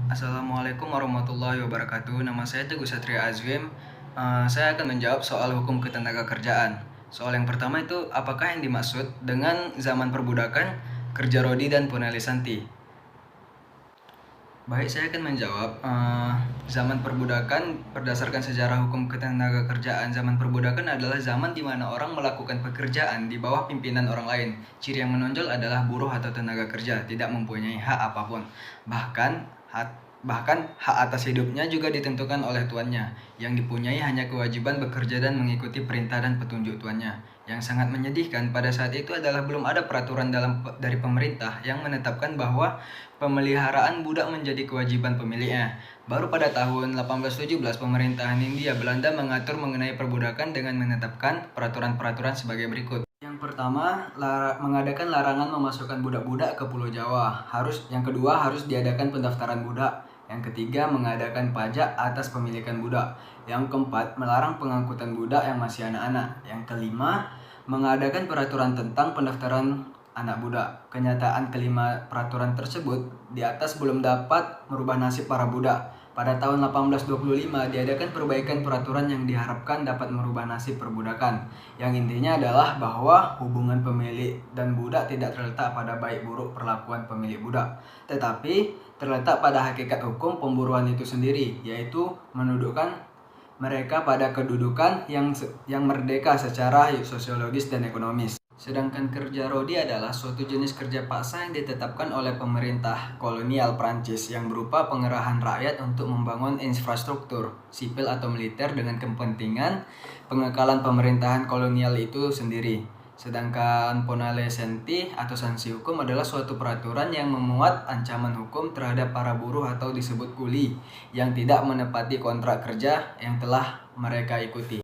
Assalamualaikum warahmatullahi wabarakatuh. Nama saya Teguh Satria Azwim. Saya akan menjawab soal hukum ketenagakerjaan. Soal yang pertama itu, apakah yang dimaksud dengan zaman perbudakan, kerja Rodi dan Puna Lisanti? Baik, saya akan menjawab. Zaman perbudakan berdasarkan sejarah hukum ketenagakerjaan, zaman perbudakan adalah zaman di mana orang melakukan pekerjaan di bawah pimpinan orang lain. Ciri yang menonjol adalah buruh atau tenaga kerja tidak mempunyai hak apapun. Bahkan hak atas hidupnya juga ditentukan oleh tuannya, yang dipunyai hanya kewajiban bekerja dan mengikuti perintah dan petunjuk tuannya. Yang sangat menyedihkan pada saat itu adalah belum ada peraturan dari pemerintah yang menetapkan bahwa pemeliharaan budak menjadi kewajiban pemiliknya. Baru pada tahun 1817 pemerintahan Hindia Belanda mengatur mengenai perbudakan dengan menetapkan peraturan-peraturan sebagai berikut. Yang pertama, mengadakan larangan memasukkan budak-budak ke Pulau Jawa. Yang kedua, harus diadakan pendaftaran budak. Yang ketiga, mengadakan pajak atas pemilikan budak. Yang keempat, melarang pengangkutan budak yang masih anak-anak. Yang kelima, mengadakan peraturan tentang pendaftaran anak budak. Kenyataan kelima peraturan tersebut di atas belum dapat merubah nasib para budak. Pada tahun 1825 diadakan perbaikan peraturan yang diharapkan dapat merubah nasib perbudakan. Yang intinya adalah bahwa hubungan pemilik dan budak tidak terletak pada baik buruk perlakuan pemilik budak, tetapi terletak pada hakikat hukum pemburuan itu sendiri, yaitu menundukkan mereka pada kedudukan yang merdeka secara sosiologis dan ekonomis. Sedangkan kerja Rodi adalah suatu jenis kerja paksa yang ditetapkan oleh pemerintah kolonial Prancis yang berupa pengerahan rakyat untuk membangun infrastruktur sipil atau militer dengan kepentingan pengekalan pemerintahan kolonial itu sendiri. Sedangkan Puna Lisanti atau sanksi hukum adalah suatu peraturan yang memuat ancaman hukum terhadap para buruh atau disebut kuli yang tidak menepati kontrak kerja yang telah mereka ikuti.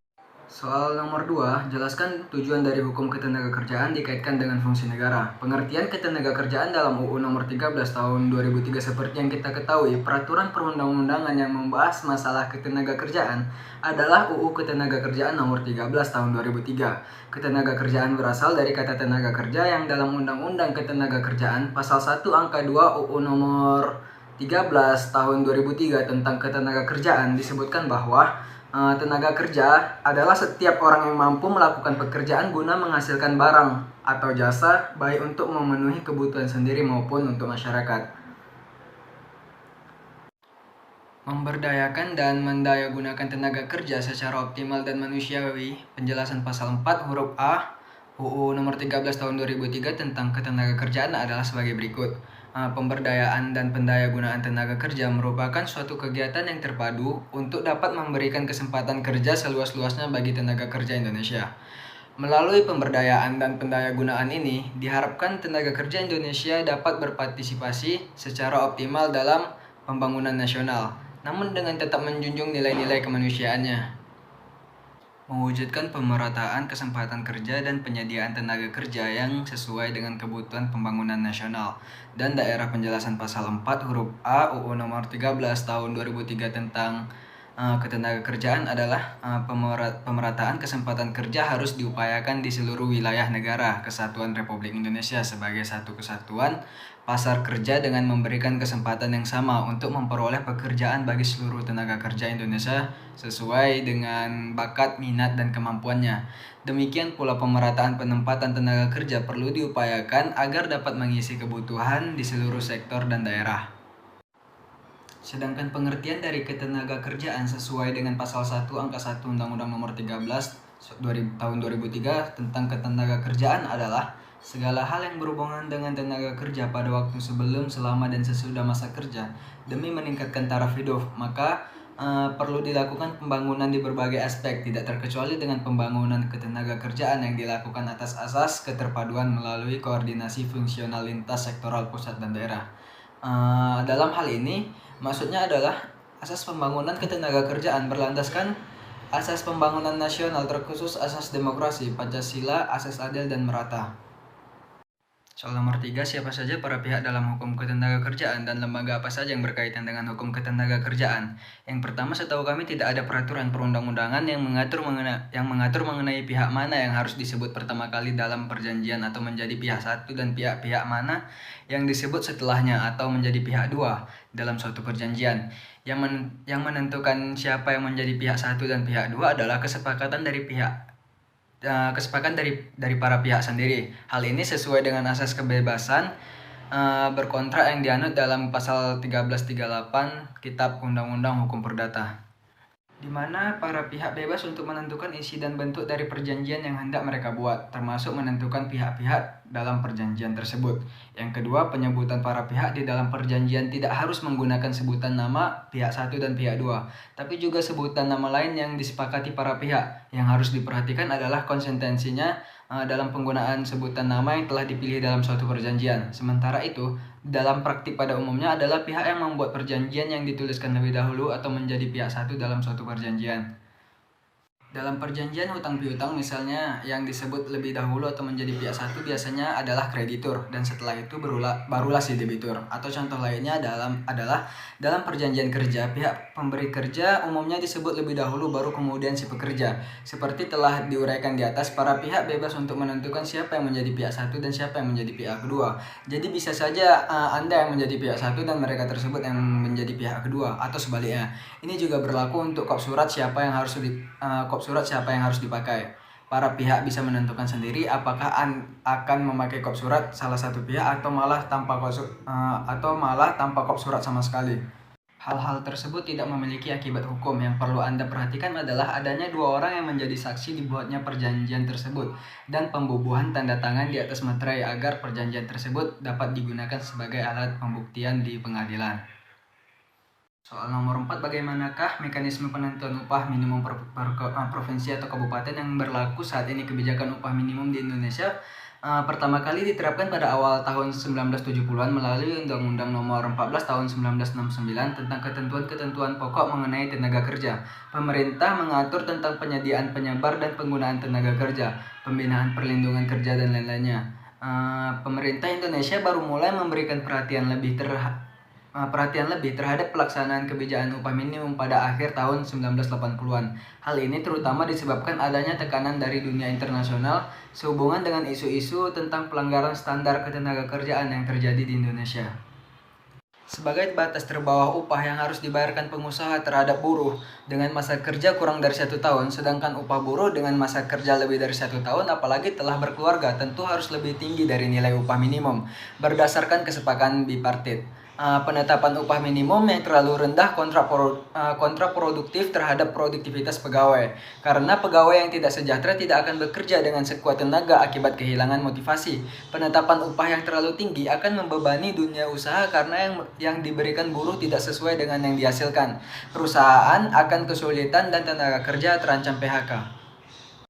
Soal nomor 2, jelaskan tujuan dari hukum ketenagakerjaan dikaitkan dengan fungsi negara. Pengertian ketenagakerjaan dalam UU nomor 13 tahun 2003 seperti yang kita ketahui, peraturan perundang-undangan yang membahas masalah ketenagakerjaan adalah UU Ketenagakerjaan nomor 13 tahun 2003. Ketenagakerjaan berasal dari kata tenaga kerja yang dalam Undang-Undang Ketenagakerjaan pasal 1 angka 2 UU nomor 13 tahun 2003 tentang ketenagakerjaan disebutkan bahwa tenaga kerja adalah setiap orang yang mampu melakukan pekerjaan guna menghasilkan barang atau jasa baik untuk memenuhi kebutuhan sendiri maupun untuk masyarakat. Memberdayakan dan mendayagunakan tenaga kerja secara optimal dan manusiawi. Penjelasan pasal 4 huruf A UU nomor 13 tahun 2003 tentang ketenagakerjaan adalah sebagai berikut. Pemberdayaan dan pendayagunaan tenaga kerja merupakan suatu kegiatan yang terpadu untuk dapat memberikan kesempatan kerja seluas-luasnya bagi tenaga kerja Indonesia. Melalui pemberdayaan dan pendayagunaan ini, diharapkan tenaga kerja Indonesia dapat berpartisipasi secara optimal dalam pembangunan nasional, namun dengan tetap menjunjung nilai-nilai kemanusiaannya. Mewujudkan pemerataan kesempatan kerja dan penyediaan tenaga kerja yang sesuai dengan kebutuhan pembangunan nasional. Dan daerah penjelasan pasal 4 huruf A UU nomor 13 tahun 2003 tentang ketenagakerjaan adalah pemerataan kesempatan kerja harus diupayakan di seluruh wilayah negara Kesatuan Republik Indonesia sebagai satu kesatuan pasar kerja dengan memberikan kesempatan yang sama untuk memperoleh pekerjaan bagi seluruh tenaga kerja Indonesia sesuai dengan bakat, minat, dan kemampuannya. Demikian pula pemerataan penempatan tenaga kerja perlu diupayakan agar dapat mengisi kebutuhan di seluruh sektor dan daerah. Sedangkan pengertian dari ketenaga kerjaan sesuai dengan pasal 1 angka 1 Undang-Undang nomor 13 tahun 2003 tentang ketenaga kerjaan adalah segala hal yang berhubungan dengan tenaga kerja pada waktu sebelum, selama, dan sesudah masa kerja demi meningkatkan taraf hidup, maka perlu dilakukan pembangunan di berbagai aspek, tidak terkecuali dengan pembangunan ketenaga kerjaan yang dilakukan atas asas keterpaduan melalui koordinasi fungsional lintas sektoral pusat dan daerah. Dalam hal ini, maksudnya adalah asas pembangunan ketenaga kerjaan berlandaskan asas pembangunan nasional terkhusus asas demokrasi, Pancasila, asas adil dan merata. Soal nomor 3, siapa saja para pihak dalam hukum ketenagakerjaan dan lembaga apa saja yang berkaitan dengan hukum ketenagakerjaan? Yang pertama, setahu kami tidak ada peraturan perundang-undangan yang mengatur mengenai pihak mana yang harus disebut pertama kali dalam perjanjian atau menjadi pihak satu dan pihak-pihak mana yang disebut setelahnya atau menjadi pihak dua dalam suatu perjanjian. Yang menentukan siapa yang menjadi pihak satu dan pihak dua adalah kesepakatan dari para pihak sendiri. Hal ini sesuai dengan asas kebebasan berkontrak yang dianut dalam pasal 1338 Kitab Undang-Undang Hukum Perdata, di mana para pihak bebas untuk menentukan isi dan bentuk dari perjanjian yang hendak mereka buat, termasuk menentukan pihak-pihak dalam perjanjian tersebut. Yang kedua, penyebutan para pihak di dalam perjanjian tidak harus menggunakan sebutan nama pihak satu dan pihak dua, tapi juga sebutan nama lain yang disepakati para pihak. Yang harus diperhatikan adalah konsistensinya dalam penggunaan sebutan nama yang telah dipilih dalam suatu perjanjian. Sementara itu, dalam praktik pada umumnya adalah pihak yang membuat perjanjian yang dituliskan lebih dahulu atau menjadi pihak satu dalam suatu perjanjian. Dalam perjanjian hutang piutang misalnya, yang disebut lebih dahulu atau menjadi pihak satu biasanya adalah kreditur, dan setelah itu barulah si debitur. Atau contoh lainnya adalah dalam perjanjian kerja, pihak pemberi kerja umumnya disebut lebih dahulu baru kemudian si pekerja. Seperti telah diuraikan di atas, para pihak bebas untuk menentukan siapa yang menjadi pihak satu dan siapa yang menjadi pihak kedua. Jadi bisa saja Anda yang menjadi pihak satu dan mereka tersebut yang menjadi pihak kedua, atau sebaliknya. Ini juga berlaku untuk kop surat siapa yang harus dipakai. Para pihak bisa menentukan sendiri apakah akan memakai kop surat salah satu pihak atau malah tanpa kop surat sama sekali. Hal-hal tersebut tidak memiliki akibat hukum. Yang perlu Anda perhatikan adalah adanya dua orang yang menjadi saksi dibuatnya perjanjian tersebut dan pembubuhan tanda tangan di atas materai agar perjanjian tersebut dapat digunakan sebagai alat pembuktian di pengadilan. Soal nomor 4, bagaimanakah mekanisme penentuan upah minimum provinsi atau kabupaten yang berlaku saat ini? Kebijakan upah minimum di Indonesia pertama kali diterapkan pada awal tahun 1970-an melalui Undang-Undang Nomor 14 Tahun 1969 tentang ketentuan-ketentuan pokok mengenai tenaga kerja. Pemerintah mengatur tentang penyediaan, penyebar, dan penggunaan tenaga kerja, pembinaan perlindungan kerja, dan lain-lainnya. Pemerintah Indonesia baru mulai memberikan perhatian lebih terhadap pelaksanaan kebijakan upah minimum pada akhir tahun 1980-an. Hal ini terutama disebabkan adanya tekanan dari dunia internasional sehubungan dengan isu-isu tentang pelanggaran standar ketenagakerjaan yang terjadi di Indonesia. Sebagai batas terbawah upah yang harus dibayarkan pengusaha terhadap buruh dengan masa kerja kurang dari 1 tahun, sedangkan upah buruh dengan masa kerja lebih dari 1 tahun, apalagi telah berkeluarga, tentu harus lebih tinggi dari nilai upah minimum berdasarkan kesepakatan bipartit. Penetapan upah minimum yang terlalu rendah kontraproduktif terhadap produktivitas pegawai, karena pegawai yang tidak sejahtera tidak akan bekerja dengan sekuat tenaga akibat kehilangan motivasi. Penetapan upah yang terlalu tinggi akan membebani dunia usaha karena yang diberikan buruh tidak sesuai dengan yang dihasilkan. Perusahaan akan kesulitan dan tenaga kerja terancam PHK.